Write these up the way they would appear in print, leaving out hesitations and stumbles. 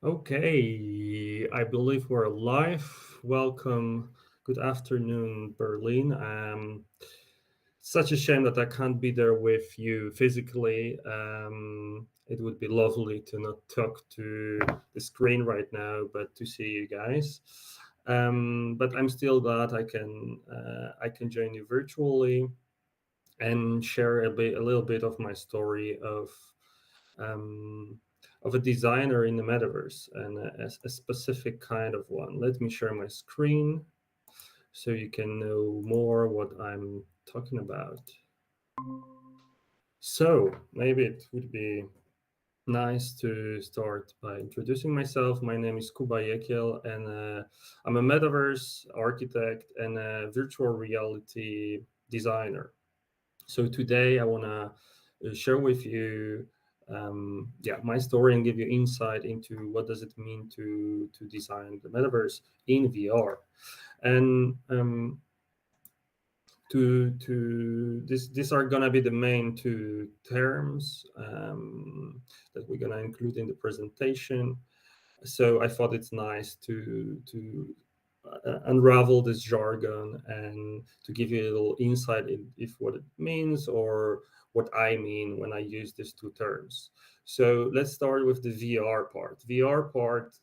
Okay, I believe we're live. Welcome. Good afternoon, Berlin. Such a shame that I can't be there with you physically. It would be lovely to not talk to the screen right now, but to see you guys. But I'm still glad I can join you virtually and share a little bit of my story um, of a designer in the metaverse and a specific kind of one. Let me share my screen so you can know more what I'm talking about. So maybe it would be nice to start by introducing myself. My name is Kuba Jekiel, and I'm a metaverse architect and a virtual reality designer. So today I want to share with you, my story and give you insight into what does it mean to design the metaverse in VR. And to this these are gonna be the main two terms that we're gonna include in the presentation. So I thought it's nice to unravel this jargon and to give you a little insight in if what it means or what I mean when I use these two terms. So let's start with the VR part. VR part,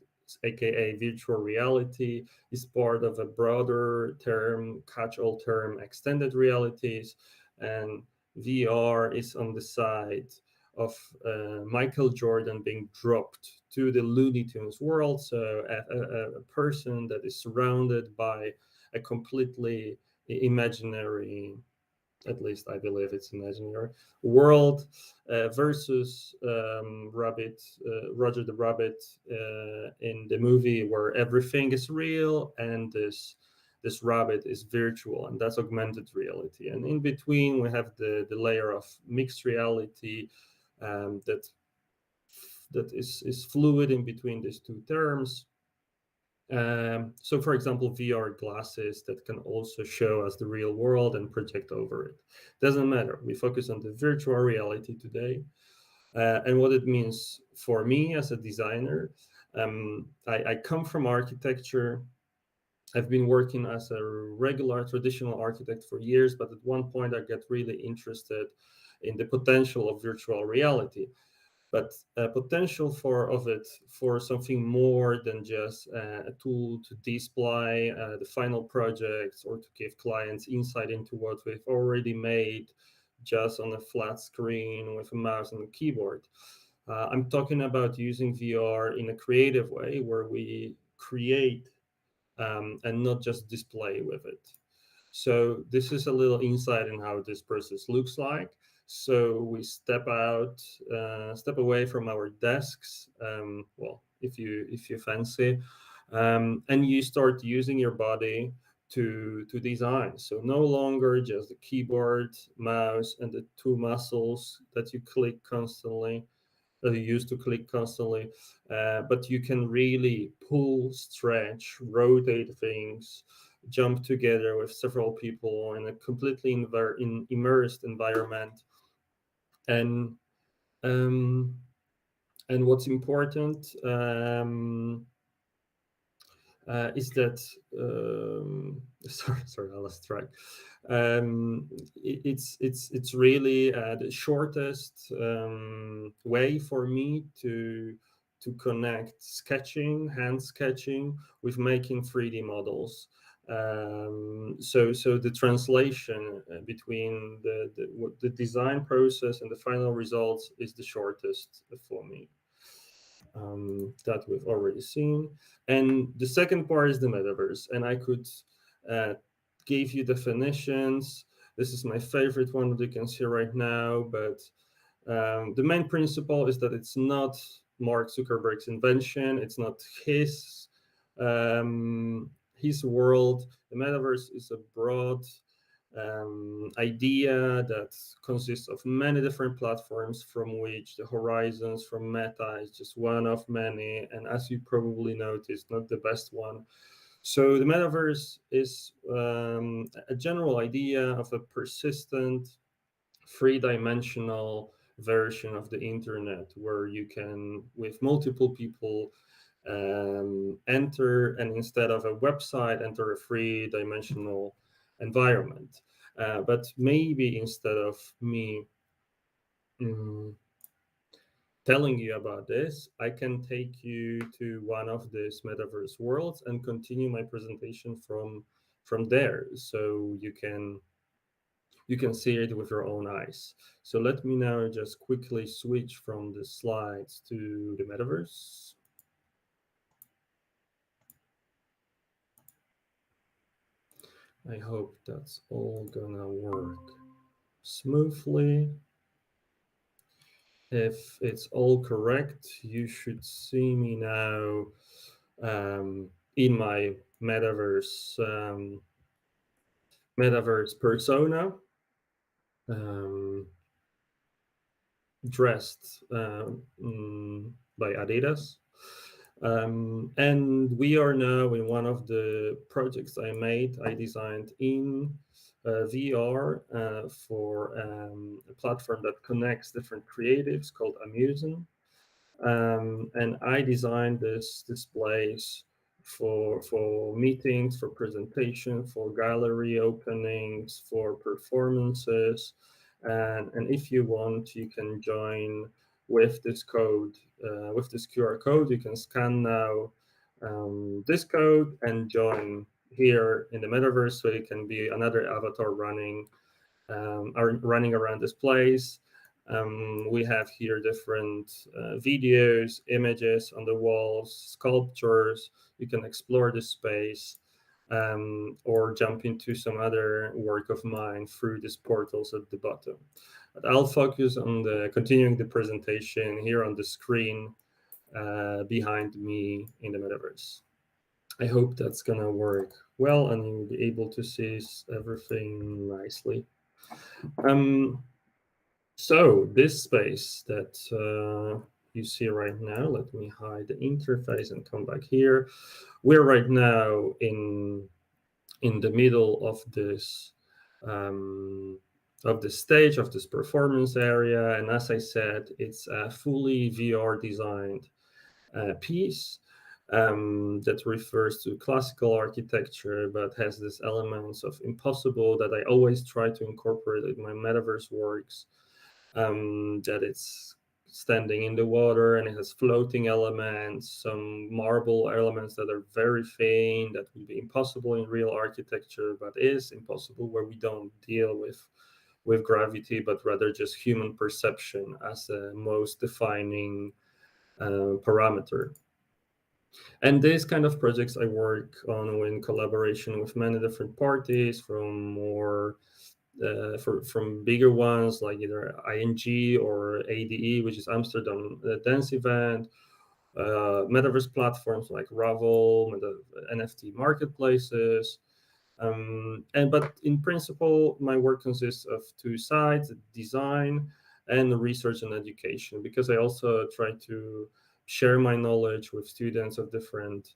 aka virtual reality, is part of a broader term, catch-all term, extended realities, and VR is on the side of Michael Jordan being dropped to the Looney Tunes world. So a person that is surrounded by a completely imaginary, at least I believe it's imaginary world, versus Roger the Rabbit in the movie where everything is real and this rabbit is virtual, and that's augmented reality. And in between we have the layer of mixed reality, that is fluid in between these two terms. So, for example, VR glasses that can also show us the real world and project over it. Doesn't matter. We focus on the virtual reality today, and what it means for me as a designer. I come from architecture. I've been working as a regular traditional architect for years, but at one point I get really interested in the potential of virtual reality, but potential of it for something more than just a tool to display the final projects or to give clients insight into what we've already made just on a flat screen with a mouse and a keyboard. I'm talking about using VR in a creative way where we create and not just display with it. So this is a little insight in how this process looks like. So we step away from our desks. Well, if you fancy, and you start using your body to design. So no longer just the keyboard, mouse, and the two muscles that you click constantly, that you used to click constantly, but you can really pull, stretch, rotate things, jump together with several people in a completely immersed environment. And um, and what's important is that sorry, I lost track. It's really the shortest way for me to connect sketching, hand sketching, with making 3D models. So the translation between the design process and the final results is the shortest for me, that we've already seen. And the second part is the metaverse. And I could uh, give you definitions. This is my favorite one that you can see right now. But the main principle is that it's not Mark Zuckerberg's invention. It's not his world. The metaverse is a broad idea that consists of many different platforms, from which the Horizons from Meta is just one of many. And as you probably noticed, not the best one. So the metaverse is a general idea of a persistent, three-dimensional version of the internet where you can, with multiple people, enter, and instead of a website, enter a three-dimensional environment. But maybe instead of me telling you about this, I can take you to one of these metaverse worlds and continue my presentation from there, so you can see it with your own eyes. So let me now just quickly switch from the slides to the metaverse. I hope that's all gonna work smoothly. If it's all correct, you should see me now in my metaverse persona, dressed by Adidas. And we are now in one of the projects I designed in VR for a platform that connects different creatives called Amusen. And I designed this displays for meetings, for presentation, for gallery openings, for performances. And if you want, you can join with this code, with this QR code. You can scan now this code and join here in the metaverse, so it can be another avatar running around this place. We have here different videos, images on the walls, sculptures. You can explore the space, or jump into some other work of mine through these portals at the bottom. But I'll focus on continuing the presentation here on the screen behind me in the metaverse. I hope that's gonna work well and you'll be able to see everything nicely. So this space that you see right now, let me hide the interface and come back here. We're right now in the middle of this stage, of this performance area, and as I said, it's a fully VR designed piece that refers to classical architecture, but has these elements of impossible that I always try to incorporate in my metaverse works. That it's standing in the water and it has floating elements, some marble elements that are very faint, that would be impossible in real architecture, but is impossible where we don't deal with gravity, but rather just human perception as the most defining parameter. And these kind of projects I work on in collaboration with many different parties, from from bigger ones like either ING or ADE, which is Amsterdam Dance Event, metaverse platforms like Ravel, NFT marketplaces. But in principle, my work consists of two sides: design and research and education, because I also try to share my knowledge with students of different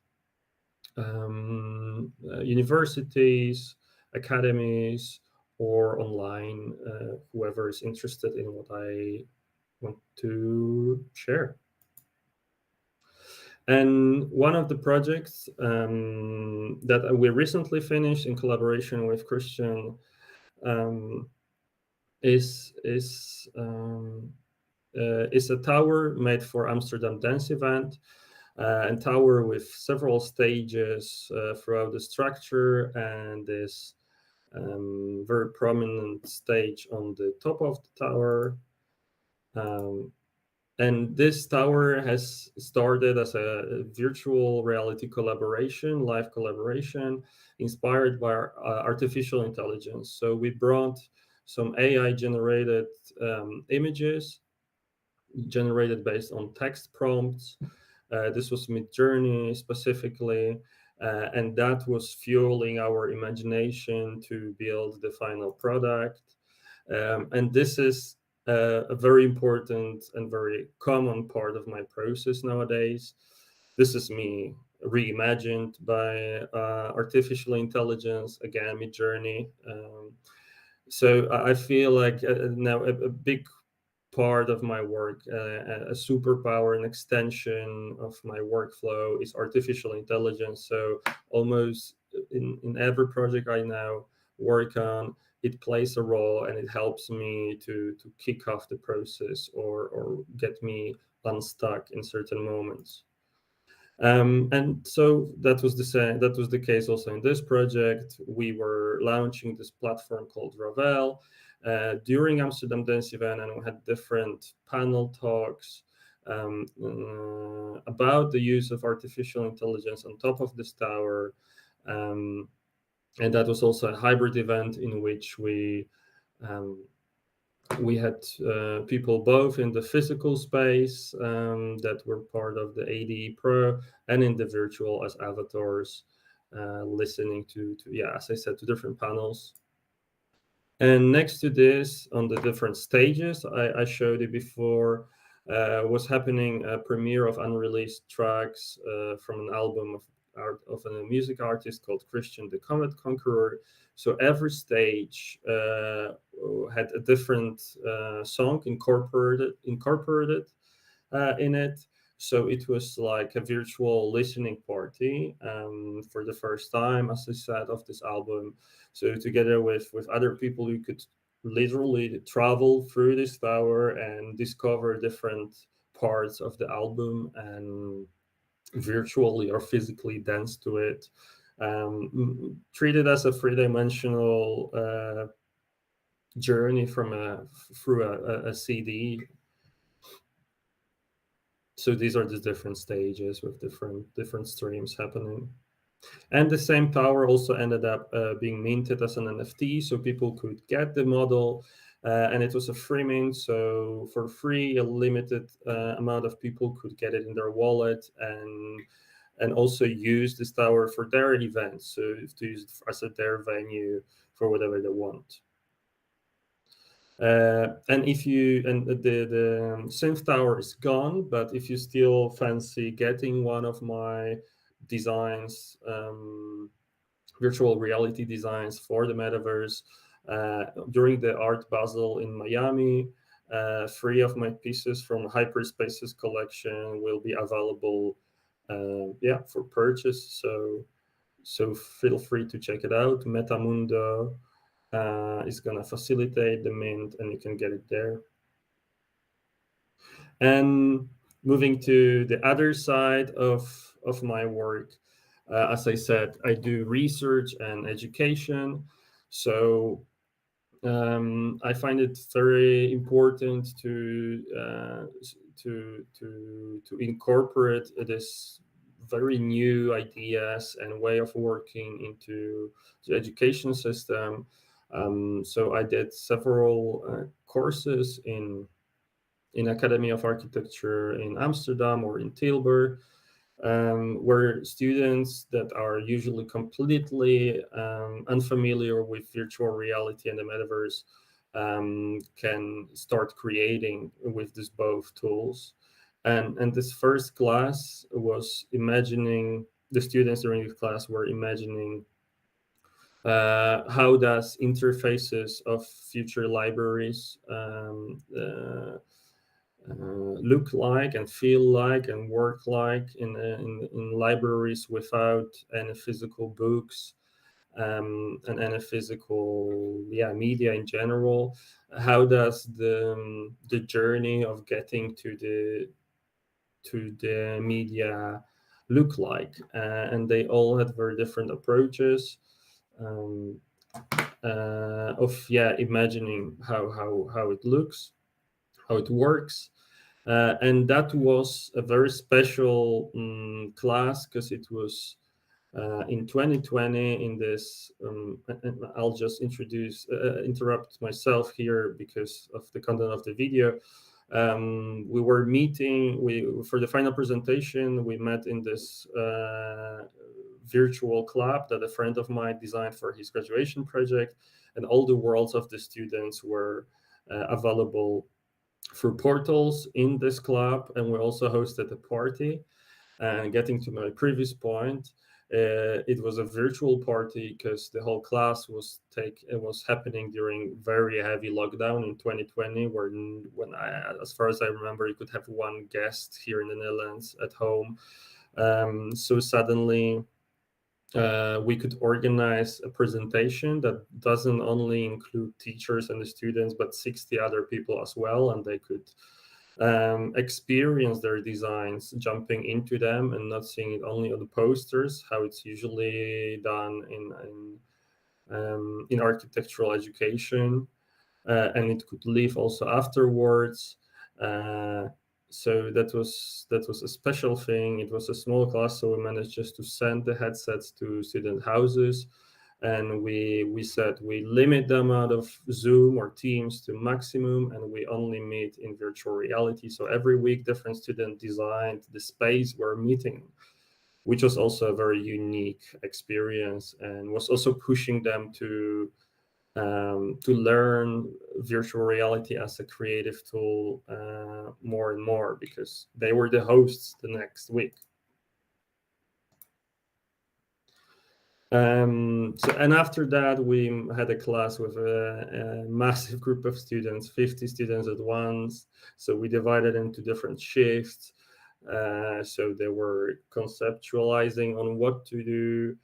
universities, academies, or online, whoever is interested in what I want to share. And one of the projects that we recently finished in collaboration with Christian is a tower made for Amsterdam Dance Event, and tower with several stages throughout the structure, and this very prominent stage on the top of the tower. And this tower has started as a virtual reality collaboration, live collaboration, inspired by artificial intelligence. So we brought some AI generated images generated based on text prompts. This was Midjourney specifically, and that was fueling our imagination to build the final product. And this is a very important and very common part of my process nowadays. This is me reimagined by artificial intelligence, again, Midjourney. So I feel like now a big part of my work. A superpower, an extension of my workflow is artificial intelligence. So almost in every project I now work on, it plays a role, and it helps me to kick off the process or get me unstuck in certain moments. And so that was the case also in this project. We were launching this platform called Ravel during Amsterdam Dance event, and we had different panel talks about the use of artificial intelligence on top of this tower. And that was also a hybrid event in which we had people both in the physical space that were part of the ADE Pro, and in the virtual as avatars, listening to yeah, as I said, to different panels. And next to this, on the different stages I showed you before, was happening a premiere of unreleased tracks from an album of a music artist called Christian the Comet Conqueror. So every stage had a different song incorporated in it. So it was like a virtual listening party for the first time, as I said, of this album. So together with other people, you could literally travel through this tower and discover different parts of the album and virtually or physically dance to it. Treat it as a three-dimensional journey through a CD. So these are the different stages with different streams happening. And the same tower also ended up being minted as an NFT, so people could get the model, and it was a free mint. So for free, a limited amount of people could get it in their wallet and also use this tower for their events. So to use it as their venue for whatever they want. And the synth tower is gone, but if you still fancy getting one of my designs, virtual reality designs for the metaverse, during the Art Basel in Miami, 3 of my pieces from Hyperspaces collection will be available, for purchase. So feel free to check it out. Metamundo is going to facilitate the mint, and you can get it there. And moving to the other side of my work, as I said, I do research and education. So I find it very important to incorporate this very new ideas and way of working into the education system. So I did several courses in Academy of Architecture in Amsterdam or in Tilburg, where students that are usually completely unfamiliar with virtual reality and the metaverse can start creating with these both tools. And this first class was imagining, the students during this class were imagining how does interfaces of future libraries look like and feel like and work like in libraries without any physical books and any physical media in general. How does the journey of getting to the media look like? And they all had very different approaches of imagining how it looks, how it works. And that was a very special class because it was in 2020 in this, and I'll just interrupt myself here because of the content of the video. We were meeting, for the final presentation, we met in this virtual club that a friend of mine designed for his graduation project, and all the worlds of the students were available through portals in this club. And we also hosted a party. And getting to my previous point, It was a virtual party because the whole class it was happening during very heavy lockdown in 2020, when as far as I remember, you could have one guest here in the Netherlands at home. So suddenly we could organize a presentation that doesn't only include teachers and the students, but 60 other people as well, and they could experience their designs, jumping into them and not seeing it only on the posters, how it's usually done in architectural education, and it could live also afterwards. So that was a special thing. It was a small class, so we managed just to send the headsets to student houses, and we said we limit the amount of Zoom or Teams to maximum, and we only meet in virtual reality. So every week, different student designed the space we're meeting, which was also a very unique experience, and was also pushing them to learn virtual reality as a creative tool more and more, because they were the hosts the next week. And after that, we had a class with a massive group of students, 50 students at once. So we divided into different shifts. So they were conceptualizing on what to do,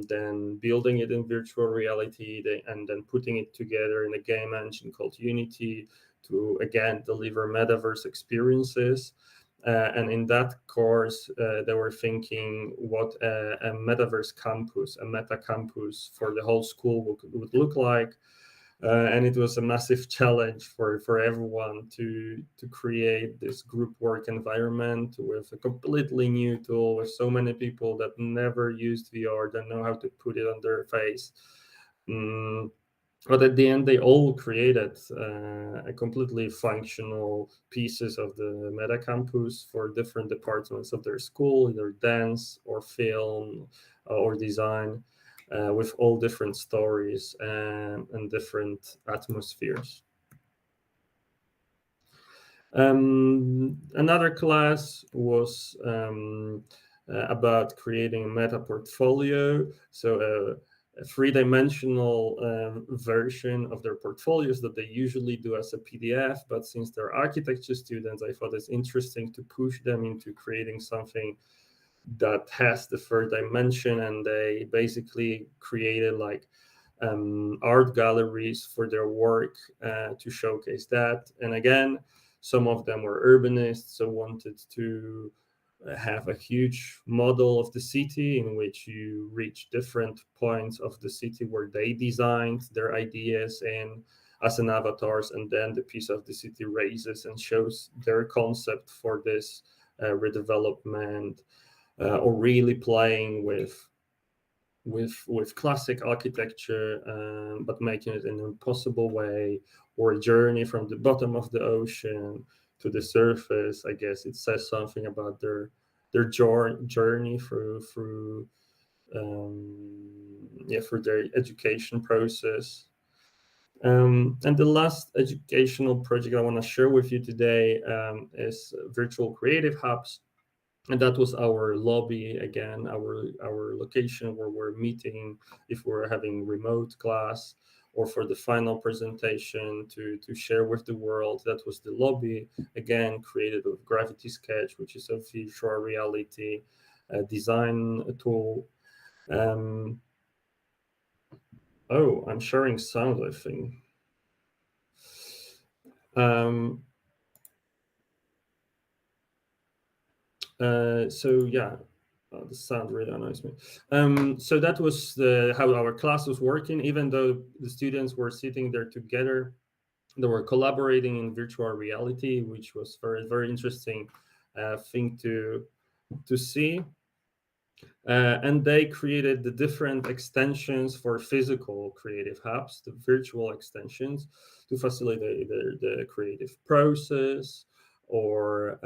then building it in virtual reality, and then putting it together in a game engine called Unity to, again, deliver metaverse experiences. And in that course, they were thinking what a metaverse campus, a meta campus for the whole school would look like. And it was a massive challenge for everyone to create this group work environment with a completely new tool, with so many people that never used VR, don't know how to put it on their face. But at the end, they all created a completely functional pieces of the meta campus for different departments of their school, either dance or film or design, with all different stories and different atmospheres. Another class was about creating a meta portfolio. So a three-dimensional version of their portfolios that they usually do as a PDF. But since they're architecture students, I thought it's interesting to push them into creating something that has the third dimension. And they basically created like art galleries for their work to showcase that. And again, some of them were urbanists, so wanted to have a huge model of the city in which you reach different points of the city where they designed their ideas in as an avatars, and then the piece of the city raises and shows their concept for this redevelopment, or really playing with classic architecture, but making it in an impossible way, or a journey from the bottom of the ocean to the surface. I guess it says something about their journey through for their education process. And the last educational project I want to share with you today is virtual creative hubs. And that was our lobby, again, our location where we're meeting if we're having remote class, or for the final presentation to share with the world. That was the lobby, again, created with Gravity Sketch, which is a virtual reality design tool. Oh, I'm sharing sound, I think. So yeah, the sound really annoys me. So that was how our class was working. Even though the students were sitting there together, they were collaborating in virtual reality, which was very, very interesting thing to see. And they created the different extensions for physical creative hubs, the virtual extensions, to facilitate the creative process, or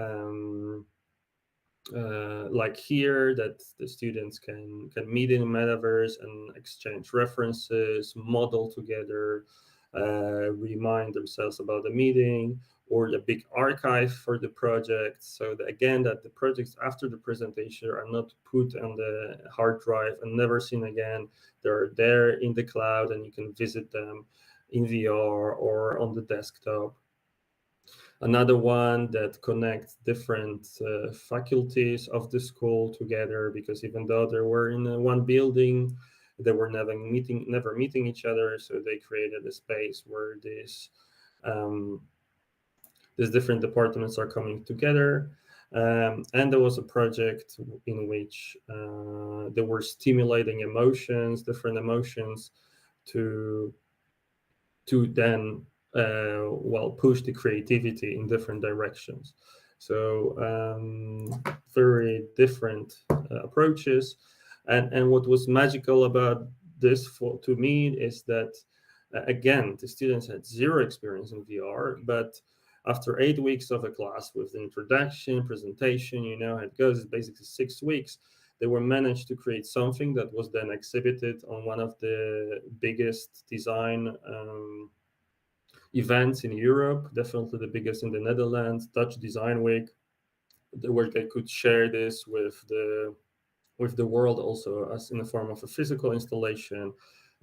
like here, that the students can meet in a metaverse and exchange references, model together, remind themselves about the meeting, or a big archive for the project. So that, again, that the projects after the presentation are not put on the hard drive and never seen again. They're there in the cloud and you can visit them in VR or on the desktop. Another one that connects different faculties of the school together, because even though they were in one building, they were never meeting each other. So they created a space where um, these different departments are coming together. And there was a project in which they were stimulating different emotions, to then push the creativity in different directions. So very different approaches. And what was magical about this to me is that again, the students had zero experience in VR, but after 8 weeks of a class with the introduction, presentation, you know how it goes, it's basically 6 weeks, they were managed to create something that was then exhibited on one of the biggest design events in Europe, definitely the biggest in the Netherlands, Dutch Design Week, where they could share this with the world also as in the form of a physical installation,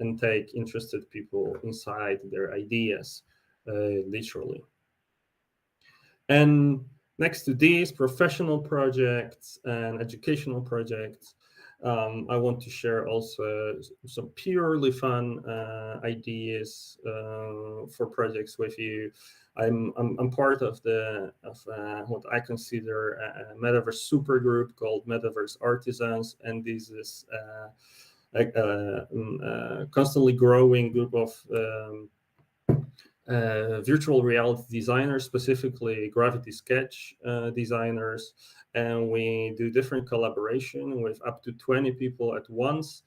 and take interested people inside their ideas, literally. And next to these professional projects and educational projects, I want to share also some purely fun ideas for projects with you. I'm part of what I consider a metaverse supergroup called Metaverse Artisans, and this is a constantly growing group of virtual reality designers, specifically Gravity Sketch designers, and we do different collaboration with up to 20 people at once,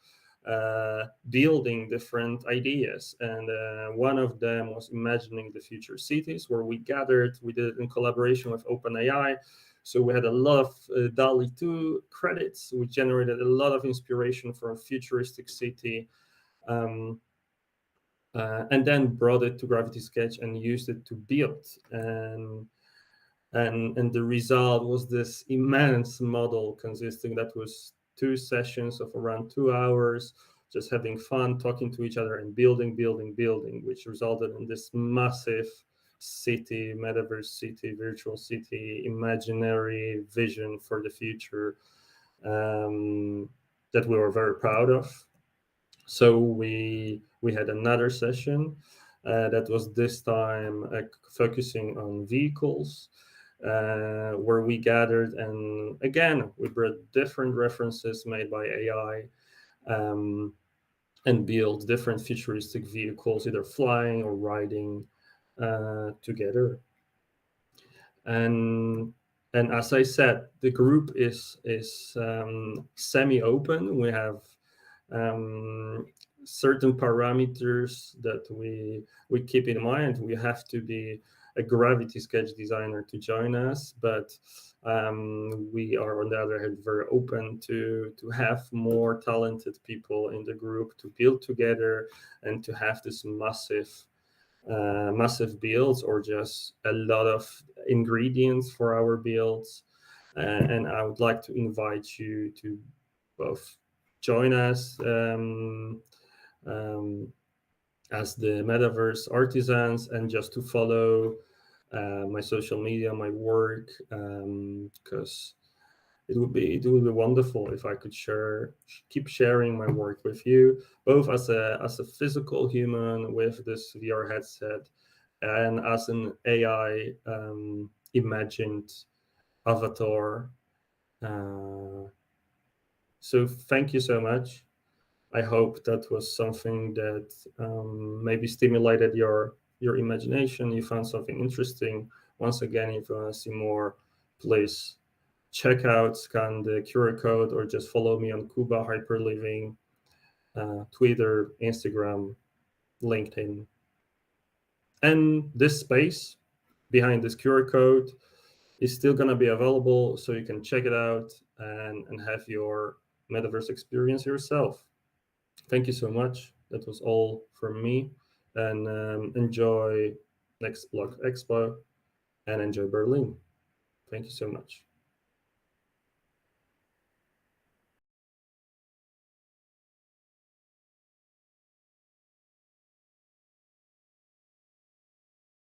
building different ideas. And one of them was imagining the future cities, where we did it in collaboration with OpenAI. So we had a lot of DALL-E 2 credits. We generated a lot of inspiration for a futuristic city. And then brought it to Gravity Sketch and used it to build. And the result was this immense model that was 2 sessions of around 2 hours, just having fun, talking to each other and building, which resulted in this massive city, metaverse city, virtual city, imaginary vision for the future, that we were very proud of. So we had another session that was this time focusing on vehicles, where we gathered, and again we brought different references made by AI, and built different futuristic vehicles, either flying or riding together. And as I said, the group is semi-open. We have certain parameters that we keep in mind. We have to be a Gravity Sketch designer to join us, but we are on the other hand very open to have more talented people in the group to build together and to have this massive builds, or just a lot of ingredients for our builds. And I would like to invite you to both join us as the Metaverse Artisans, and just to follow my social media, my work, because it would be wonderful if I could keep sharing my work with you, both as a physical human with this VR headset, and as an AI imagined avatar. So thank you so much. I hope that was something that maybe stimulated your imagination. You found something interesting. Once again, if you want to see more, please scan the QR code, or just follow me on Kuba Hyperliving, Twitter, Instagram, LinkedIn. And this space behind this QR code is still going to be available, so you can check it out and have your metaverse experience yourself. Thank you so much. That was all from me, and enjoy next Block Expo. and enjoy Berlin. Thank you so much.